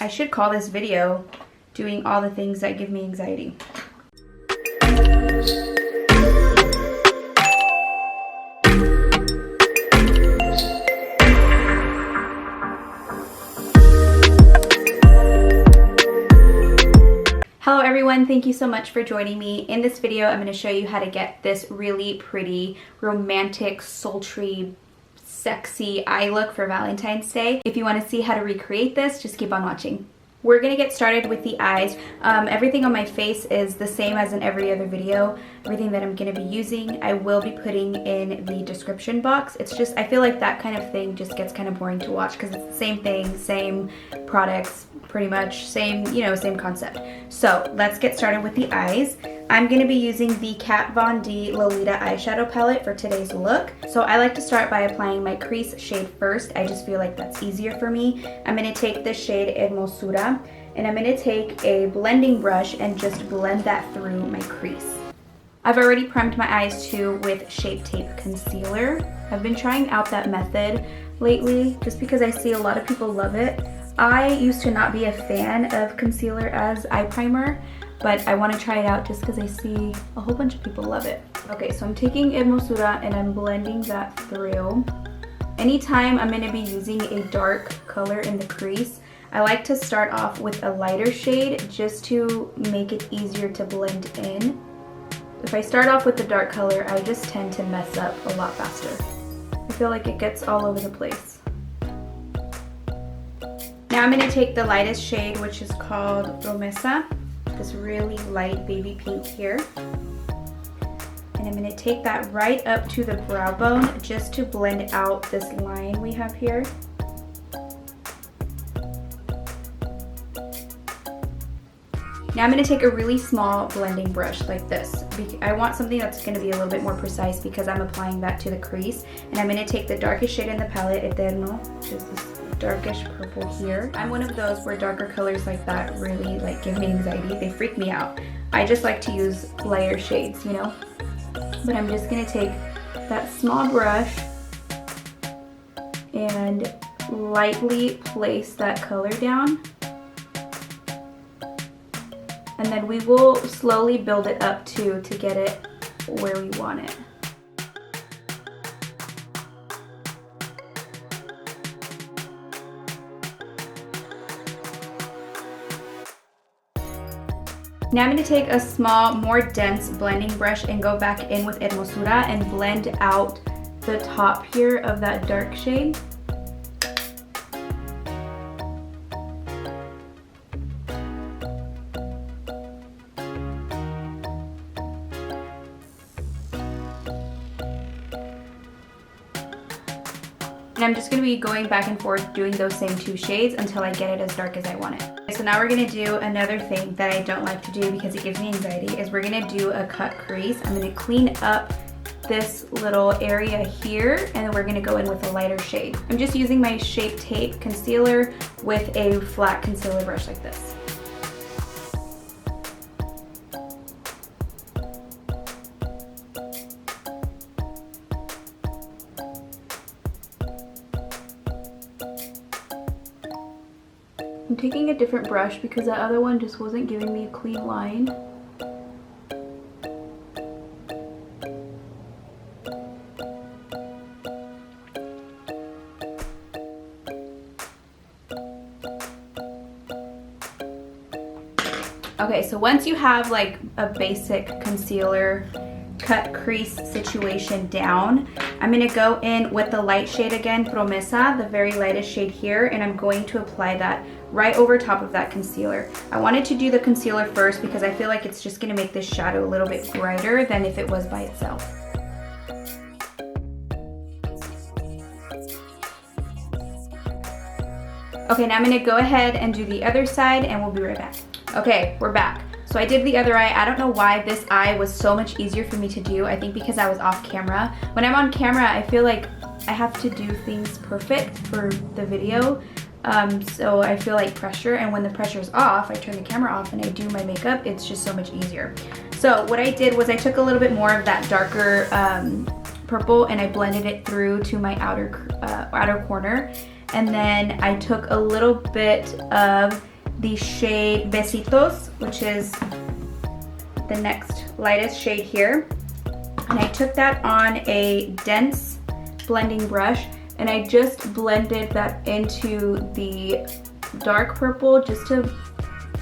I should call this video doing all the things that give me anxiety. Hello everyone, thank you so much for joining me. In this video, I'm going to show you how to get this really pretty, romantic, sultry, sexy eye look for Valentine's Day. If you want to see how to recreate this, just keep on watching. We're going to get started with the eyes. Everything on my face is the same as in every other video. Everything that I'm going to be using, I will be putting in the description box. It's just, I feel like that kind of thing just gets kind of boring to watch because it's the same thing, same products, pretty much same, same concept. So let's get started with the eyes. I'm going to be using the Kat Von D Lolita eyeshadow palette for today's look. So I like to start by applying my crease shade first. I just feel like that's easier for me. I'm going to take the shade Hermosura and I'm going to take a blending brush and just blend that through my crease. I've already primed my eyes too with Shape Tape Concealer. I've been trying out that method lately just because I see a lot of people love it. I used to not be a fan of concealer as eye primer, but I want to try it out just because I see a whole bunch of people love it. Okay, so I'm taking Hermosura and I'm blending that through. Anytime I'm going to be using a dark color in the crease, I like to start off with a lighter shade just to make it easier to blend in. If I start off with the dark color, I just tend to mess up a lot faster. I feel like it gets all over the place. Now I'm going to take the lightest shade, which is called Promesa, this really light baby pink here. And I'm going to take that right up to the brow bone just to blend out this line we have here. Now I'm going to take a really small blending brush like this. I want something that's going to be a little bit more precise because I'm applying that to the crease. And I'm going to take the darkest shade in the palette, Eterno, which is this darkish purple here. I'm one of those where darker colors like that really give me anxiety. They freak me out. I just like to use lighter shades, But I'm just going to take that small brush and lightly place that color down. And then we will slowly build it up to get it where we want it. Now I'm going to take a small, more dense blending brush and go back in with Hermosura and blend out the top here of that dark shade. And I'm just going to be going back and forth doing those same two shades until I get it as dark as I want it. Okay, so now we're going to do another thing that I don't like to do because it gives me anxiety, is we're going to do a cut crease. I'm going to clean up this little area here and then we're going to go in with a lighter shade. I'm just using my Shape Tape Concealer with a flat concealer brush like this. I'm taking a different brush because that other one just wasn't giving me a clean line. Okay, so once you have a basic concealer cut crease situation down, I'm going to go in with the light shade again, Promesa, the very lightest shade here, and I'm going to apply that right over top of that concealer. I wanted to do the concealer first because I feel like it's just going to make this shadow a little bit brighter than if it was by itself. Okay, now I'm going to go ahead and do the other side and we'll be right back. Okay, we're back. So I did the other eye. I don't know why this eye was so much easier for me to do. I think because I was off camera. When I'm on camera, I feel like I have to do things perfect for the video. So I feel like pressure, and when the pressure is off, I turn the camera off and I do my makeup. It's just so much easier. So what I did was I took a little bit more of that darker purple and I blended it through to my outer corner. And then I took a little bit of the shade Besitos, which is the next lightest shade here. And I took that on a dense blending brush and I just blended that into the dark purple just to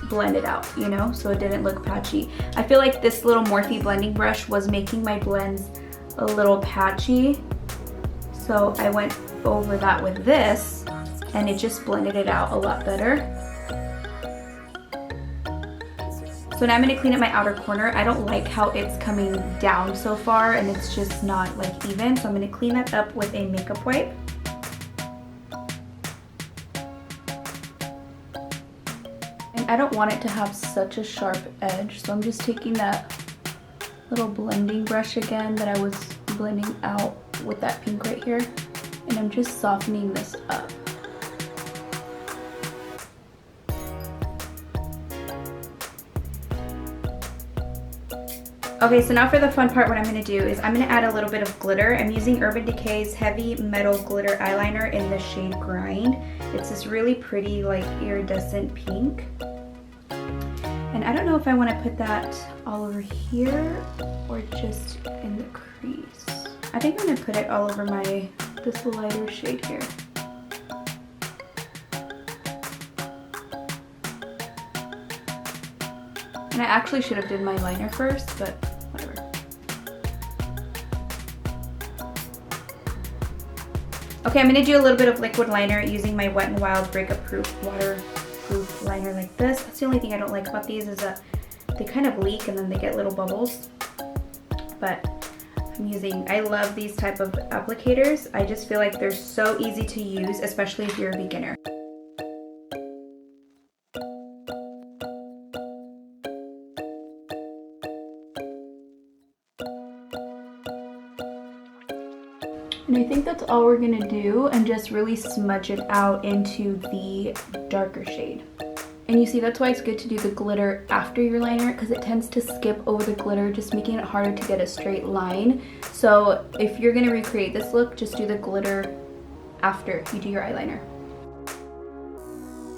blend it out, you know, so it didn't look patchy. I feel like this little Morphe blending brush was making my blends a little patchy, so I went over that with this and it just blended it out a lot better. So now I'm going to clean up my outer corner. I don't like how it's coming down so far and it's just not like even, so I'm going to clean that up with a makeup wipe. I don't want it to have such a sharp edge, so I'm just taking that little blending brush again that I was blending out with that pink right here, and I'm just softening this up. Okay, so now for the fun part, what I'm going to do is I'm going to add a little bit of glitter. I'm using Urban Decay's Heavy Metal Glitter Eyeliner in the shade Grind. It's this really pretty, like, iridescent pink. And I don't know if I want to put that all over here or just in the crease. I think I'm going to put it all over this lighter shade here. And I actually should have did my liner first, but whatever. Okay, I'm going to do a little bit of liquid liner using my Wet n Wild Breakup Proof waterproof liner like this. That's the only thing I don't like about these, is that they kind of leak and then they get little bubbles. But I love these type of applicators. I just feel like they're so easy to use, especially if you're a beginner. And I think that's all we're gonna do, and just really smudge it out into the darker shade. And you see, that's why it's good to do the glitter after your liner, because it tends to skip over the glitter, just making it harder to get a straight line. So if you're gonna recreate this look, just do the glitter after you do your eyeliner.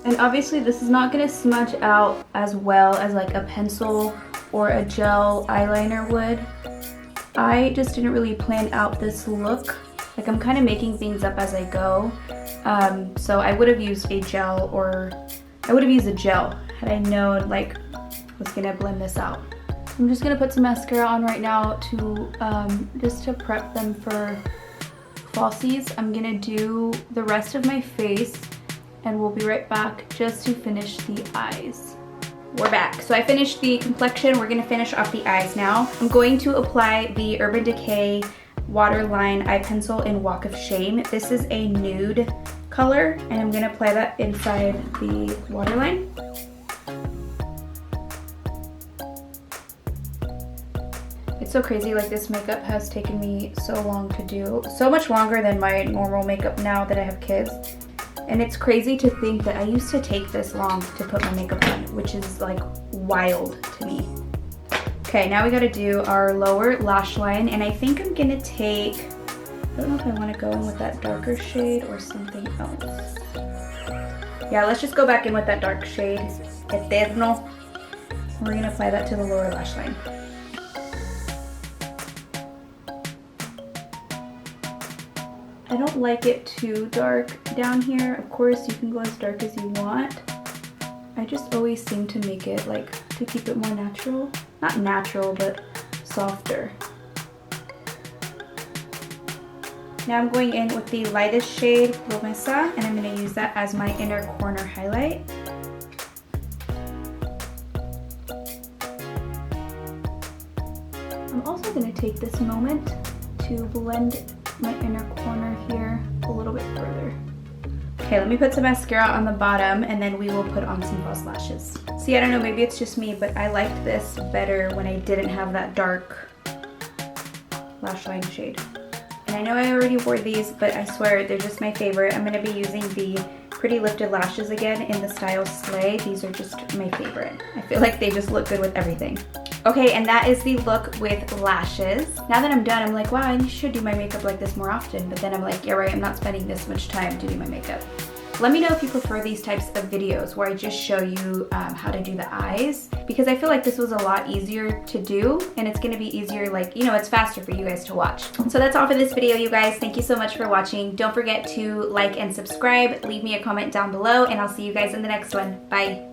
And obviously this is not gonna smudge out as well as like a pencil or a gel eyeliner would. I just didn't really plan out this look. Like, I'm kind of making things up as I go. So I would have used a gel, or I would have used a gel had I known like I was gonna blend this out. I'm just gonna put some mascara on right now to just to prep them for falsies. I'm gonna do the rest of my face and we'll be right back just to finish the eyes. We're back. So I finished the complexion. We're gonna finish off the eyes now. I'm going to apply the Urban Decay Waterline Eye Pencil in Walk of Shame. This is a nude color, and I'm gonna apply that inside the waterline. It's so crazy, like this makeup has taken me so long to do. So much longer than my normal makeup now that I have kids. And it's crazy to think that I used to take this long to put my makeup on, which is like wild to me. Okay, now we gotta do our lower lash line, and I think I'm gonna take, I don't know if I wanna go in with that darker shade or something else. Yeah, let's just go back in with that dark shade, Eterno. We're gonna apply that to the lower lash line. I don't like it too dark down here. Of course, you can go as dark as you want. I just always seem to make it like, to keep it more natural. Not natural, but softer. Now I'm going in with the lightest shade, Promesa, and I'm going to use that as my inner corner highlight. I'm also going to take this moment to blend my inner corner here a little bit further. Okay, let me put some mascara on the bottom and then we will put on some false lashes. See, I don't know, maybe it's just me, but I liked this better when I didn't have that dark lash line shade. And I know I already wore these, but I swear they're just my favorite. I'm gonna be using the Pretty Lyfted Lashes again in the style Sleigh. These are just my favorite. I feel like they just look good with everything. Okay, and that is the look with lashes. Now that I'm done, I'm like, wow, I should do my makeup like this more often. But then I'm like, yeah, right, I'm not spending this much time to do my makeup. Let me know if you prefer these types of videos where I just show you how to do the eyes, because I feel like this was a lot easier to do, and it's gonna be easier, like, you know, it's faster for you guys to watch. So that's all for this video, you guys. Thank you so much for watching. Don't forget to like and subscribe, leave me a comment down below, and I'll see you guys in the next one. Bye.